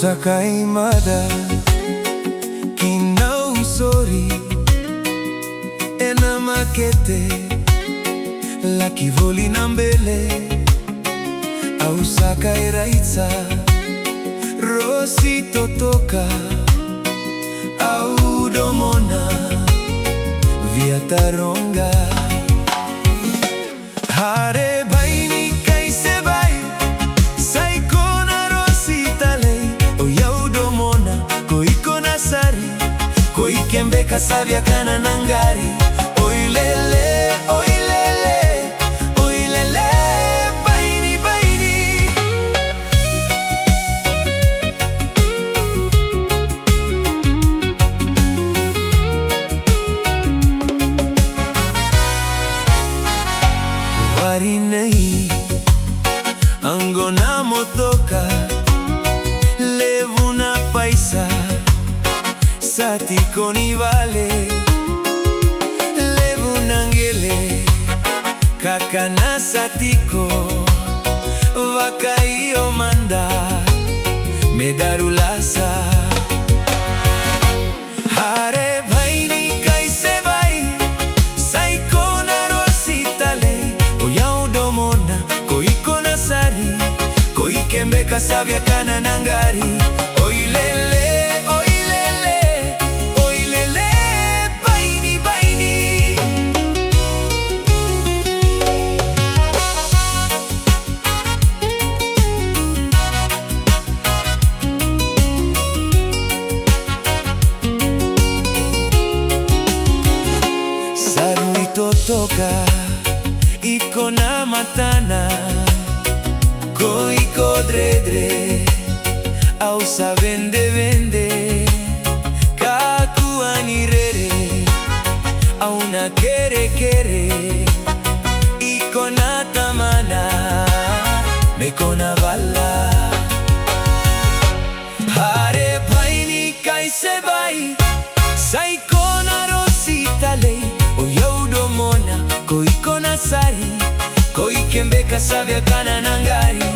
Usakaimada kina usori ena makete la kivoli na mbele ausakairaitsa rosi totoka au domona viataronga Hare Bhaini kaise bai saikona rosi talei oyau domona koikona sari koikembe kasavya kana nangari oilele oilele oilele Bhaini Bhaini wari nahi angona motoka levu na paisa sati koni vale levu nangele kakana satiko vakaio manda medarulasa Hare Bhaini kaise bai saikona rosi tale oyau domona koikona sari koikembe kasavya kana nangari oilele oilele oilele Bhaini Bhaini sarui totoka ikona matana koiko dredre au sa vende vende kakuani rere au na kere kere ikona tamana mekona vala Hare Bhaini kaise bai saikona rosi talei oyau domona koikona sari koikembe kasavya kana nangari